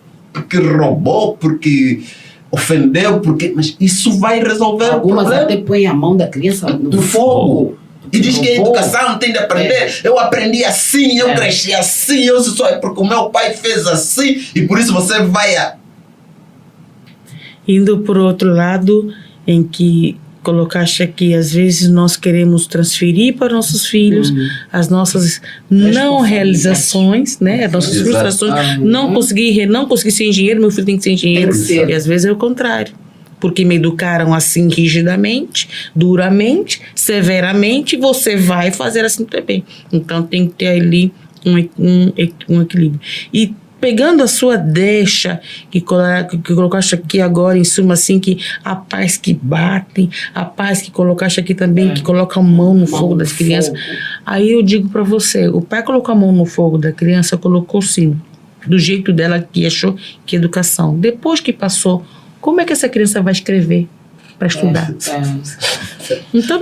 S5: roubou, porque ofendeu, mas isso vai resolver o problema?
S2: Algumas até põem a mão da criança no fogo.
S5: E diz que a educação tem de aprender. Eu aprendi assim, eu cresci assim, eu só é porque o meu pai fez assim e por isso você vai
S4: Indo por outro lado, em que colocaste aqui, às vezes nós queremos transferir para nossos filhos as nossas não realizações, né? As nossas frustrações. Não consegui ser engenheiro, meu filho tem que ser engenheiro. E às vezes é o contrário. Porque me educaram assim rigidamente, duramente, severamente, você vai fazer assim também. Então tem que ter ali um equilíbrio. E pegando a sua deixa, que colocaste aqui agora, em suma, assim, que há pais que batem, há pais que colocaste aqui também, que colocam a mão no fogo das crianças. Aí eu digo para você, o pai colocou a mão no fogo da criança, colocou sim, do jeito dela que achou que educação. Depois que passou, como é que essa criança vai escrever para estudar? Então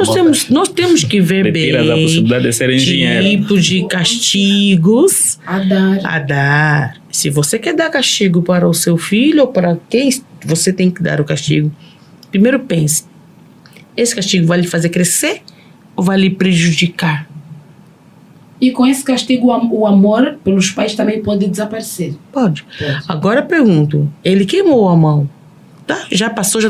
S4: nós temos que ver bem
S3: a possibilidade de ser engenheiro.
S4: Tipos de castigos a dar. Se você quer dar castigo para o seu filho ou para quem você tem que dar o castigo, primeiro pense, esse castigo vai lhe fazer crescer ou vai lhe prejudicar?
S2: E com esse castigo, o amor pelos pais também pode desaparecer.
S4: Pode. Agora eu pergunto, ele queimou a mão. Tá? Já passou,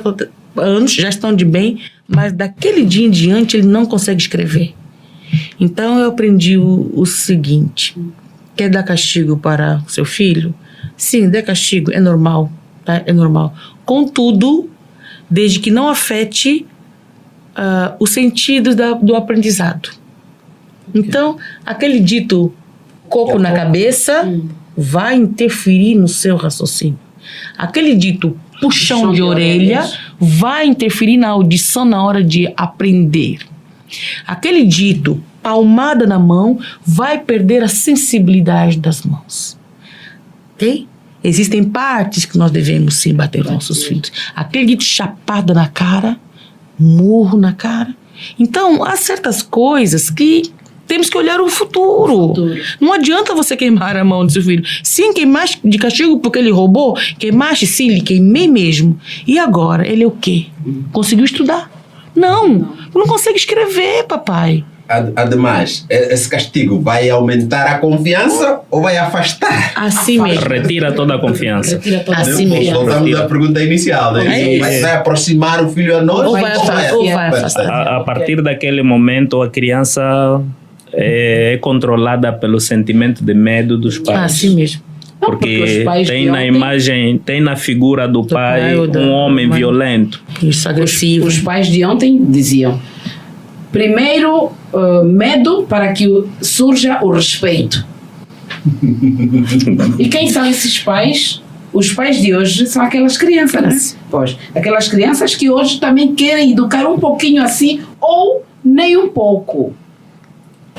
S4: anos, já estão de bem, mas daquele dia em diante ele não consegue escrever. Então eu aprendi o seguinte: quer dar castigo para o seu filho? Sim, dê castigo, é normal, tá? É normal. Contudo, desde que não afete o sentido do aprendizado. Então, aquele dito coco na cabeça vai interferir no seu raciocínio. Aquele dito puxão de orelha vai interferir na audição na hora de aprender. Aquele dito palmada na mão vai perder a sensibilidade das mãos. Ok? Existem partes que nós devemos sim bater nos nossos filhos. Aquele dito chapada na cara, murro na cara. Então, há certas coisas que temos que olhar o futuro. Não adianta você queimar a mão do seu filho. Sim, queimaste de castigo porque ele roubou. Queimaste, sim, lhe queimei mesmo. E agora? Ele é o quê? Conseguiu estudar? Não consegue escrever, papai.
S5: ademais, esse castigo vai aumentar a confiança ou vai afastar?
S4: Assim mesmo.
S3: Retira toda a confiança.
S4: Assim mesmo.
S5: Voltamos à pergunta inicial, né? Vai aproximar o filho a nós
S4: Ou vai afastar.
S3: A partir daquele momento, a criança é controlada pelo sentimento de medo dos pais.
S4: Assim mesmo.
S3: Porque tem na imagem, tem na figura do pai um homem violento.
S4: Isso, agressivo.
S2: Os pais de ontem diziam: primeiro, medo para que surja o respeito. E quem são esses pais? Os pais de hoje são aquelas crianças, né? Pois, aquelas crianças que hoje também querem educar um pouquinho assim, ou nem um pouco.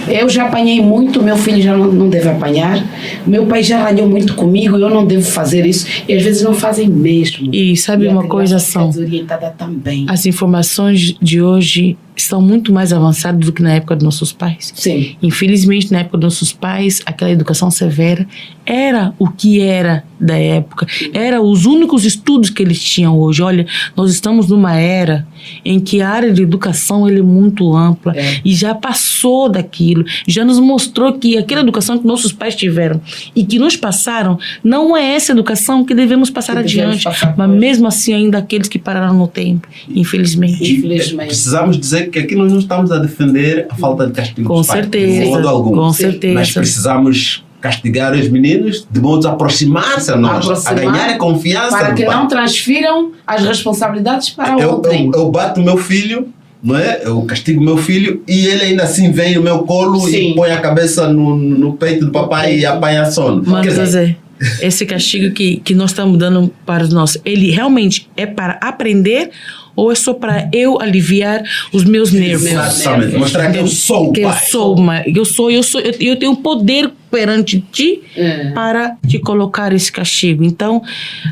S2: Eu já apanhei muito, meu filho já não deve apanhar. Meu pai já ralhou muito comigo, eu não devo fazer isso. E às vezes não fazem mesmo.
S4: E sabe uma coisa, são
S2: desorientada também.
S4: as informações de hoje estão muito mais avançadas do que na época dos nossos pais.
S2: Sim.
S4: Infelizmente, na época dos nossos pais, aquela educação severa era o que era da época. Era os únicos estudos que eles tinham hoje. Olha, nós estamos numa era em que a área de educação ele é muito ampla e já passou daquilo. Já nos mostrou que aquela educação que nossos pais tiveram e que nos passaram, não é essa educação que devemos passar adiante. Mas mesmo assim, ainda aqueles que pararam no tempo, infelizmente.
S5: Precisamos dizer que aqui nós não estamos a defender a falta de castigo
S4: Com
S5: dos pais,
S4: certeza,
S5: de modo algum.
S4: com certeza.
S5: Mas precisamos castigar os meninos de modo a aproximar-se a nós, a ganhar confiança
S2: para
S5: do
S2: que
S5: pai.
S2: não transfiram as responsabilidades para o outro.
S5: Eu bato o meu filho, não é? Eu castigo o meu filho e ele ainda assim vem no meu colo e põe a cabeça no peito do papai e apanha sono.
S4: Mas, José, esse castigo que nós estamos dando para os nossos, ele realmente é para aprender ou é só para eu aliviar os meus nervos?
S5: Exatamente, mostrar que eu sou o pai.
S4: Eu tenho poder perante ti para te colocar esse castigo. Então,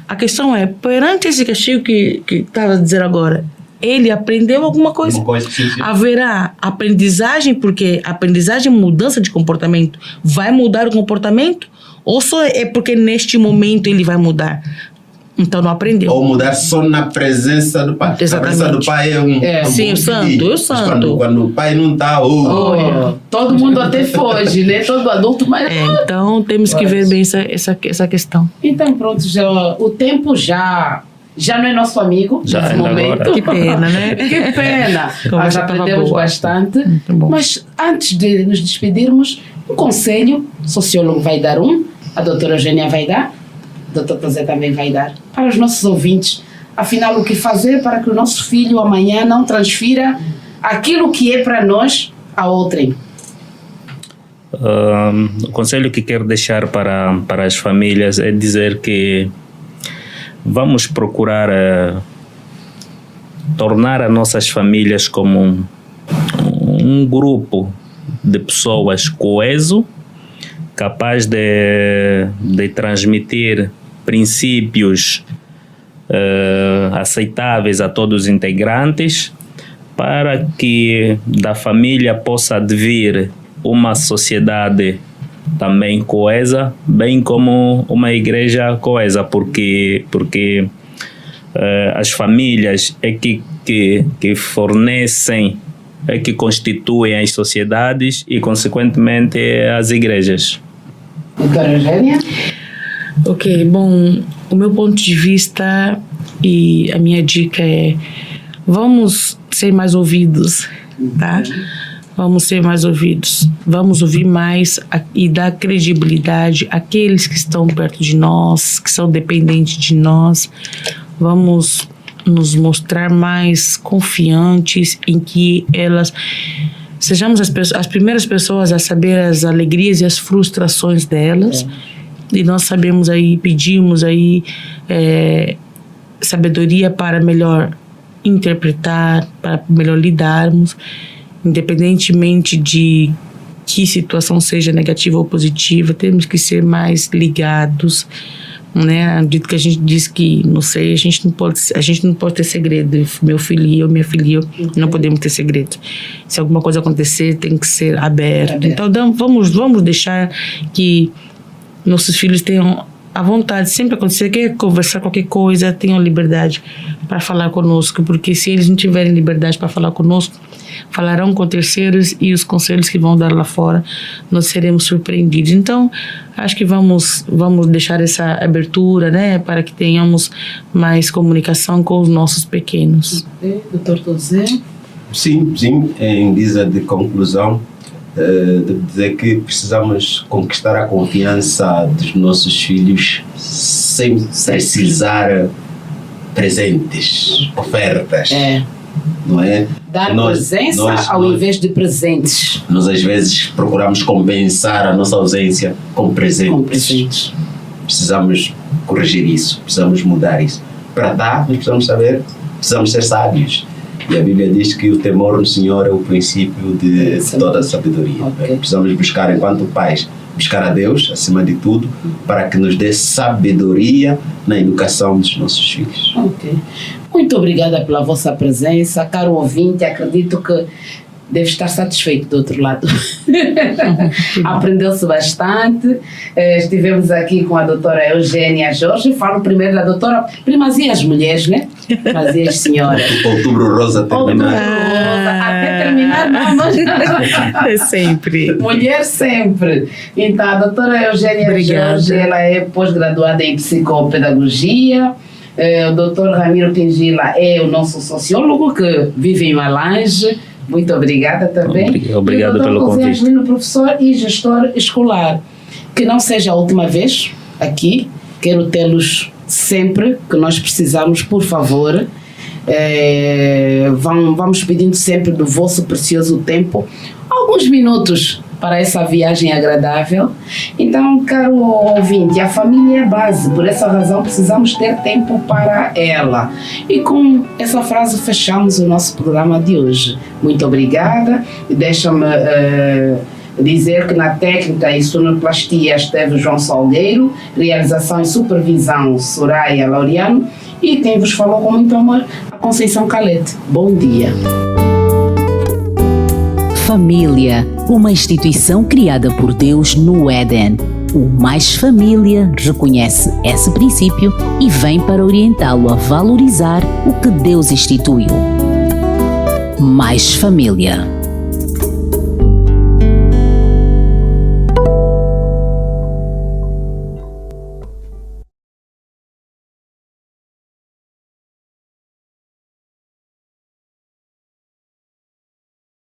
S4: a questão é, perante esse castigo que estava a dizer agora, ele aprendeu alguma coisa?
S5: Sim.
S4: Haverá aprendizagem, porque aprendizagem, mudança de comportamento, vai mudar o comportamento? Ou só é porque neste momento ele vai mudar? Então não aprendeu.
S5: Ou mudar só na presença do pai.
S4: Exatamente.
S5: A presença do pai é um
S4: sim, o santo.
S5: Quando o pai não está...
S2: Todo mundo até foge, né? Todo adulto, mas...
S4: Então temos que ver bem essa questão.
S2: Então pronto, o tempo já não é nosso amigo nesse momento.
S3: Agora.
S4: Que pena, né?
S2: Que pena. Nós aprendemos bastante. Mas antes de nos despedirmos, um conselho, o sociólogo vai dar a doutora Eugênia vai dar, o doutor José também vai dar, para os nossos ouvintes. Afinal, o que fazer para que o nosso filho amanhã não transfira aquilo que é para nós a outrem?
S3: O conselho que quero deixar para as famílias é dizer que vamos procurar tornar as nossas famílias como um grupo de pessoas coeso, capaz de transmitir princípios aceitáveis a todos os integrantes, para que da família possa advir uma sociedade também coesa, bem como uma igreja coesa, porque as famílias é que fornecem, é que constituem as sociedades e, consequentemente, as igrejas.
S2: Doutora Eugênia?
S4: Ok, bom, o meu ponto de vista e a minha dica é: vamos ser mais ouvidos, tá? Vamos ser mais ouvidos, vamos ouvir mais e dar credibilidade àqueles que estão perto de nós, que são dependentes de nós. Vamos nos mostrar mais confiantes em que elas sejamos as primeiras pessoas a saber as alegrias e as frustrações delas. E nós sabemos aí, pedimos aí sabedoria para melhor interpretar, para melhor lidarmos, independentemente de que situação seja negativa ou positiva. Temos que ser mais ligados, né? Dito que a gente diz que, não sei, a gente não pode ter segredo. Meu filho e eu, minha filha e eu, não podemos ter segredo. Se alguma coisa acontecer, tem que ser aberto. Então vamos deixar que nossos filhos tenham a vontade, sempre acontecer, quer conversar qualquer coisa, tenham liberdade para falar conosco, porque se eles não tiverem liberdade para falar conosco, falarão com terceiros e os conselhos que vão dar lá fora, nós seremos surpreendidos. Então, acho que vamos deixar essa abertura, né, para que tenhamos mais comunicação com os nossos pequenos.
S2: Doutor Tosé?
S5: Sim, em guisa de conclusão, devo dizer que precisamos conquistar a confiança dos nossos filhos sem precisar presentes, ofertas. Não é?
S2: Dar presença ao invés de presentes.
S5: Nós às vezes procuramos compensar a nossa ausência com presentes. Precisamos corrigir isso, precisamos mudar isso. Para dar, nós precisamos saber, precisamos ser sábios. E a Bíblia diz que o temor do Senhor é o princípio de toda a sabedoria. Okay. Precisamos buscar, enquanto pais, buscar a Deus, acima de tudo, para que nos dê sabedoria na educação dos nossos filhos.
S2: Ok. Muito obrigada pela vossa presença. Caro ouvinte, acredito que deve estar satisfeito do outro lado. Aprendeu-se bastante. Estivemos aqui com a doutora Eugênia Jorge. Falo primeiro da doutora Primazia as mulheres, né? Primazia as senhoras.
S5: Outubro Rosa terminar.
S2: Até terminar, não, mas...
S4: É sempre.
S2: Mulher sempre. Então, a doutora Eugênia Jorge, ela é pós-graduada em psicopedagogia. O doutor Ramiro Pingila é o nosso sociólogo que vive em Malange. Muito obrigada também.
S3: Obrigado pelo convite.
S2: E o professor e gestor escolar. Que não seja a última vez aqui. Quero tê-los sempre que nós precisamos, por favor. Vamos pedindo sempre do vosso precioso tempo. Alguns minutos para essa viagem agradável. Então, caro ouvinte, a família é a base, por essa razão precisamos ter tempo para ela. E com essa frase fechamos o nosso programa de hoje. Muito obrigada. Deixa-me dizer que na técnica e sonoplastia esteve João Salgueiro, realização e supervisão Soraya Laureano e quem vos falou com muito amor, a Conceição Calete. Bom dia.
S1: Família, uma instituição criada por Deus no Éden. O Mais Família reconhece esse princípio e vem para orientá-lo a valorizar o que Deus instituiu. Mais Família.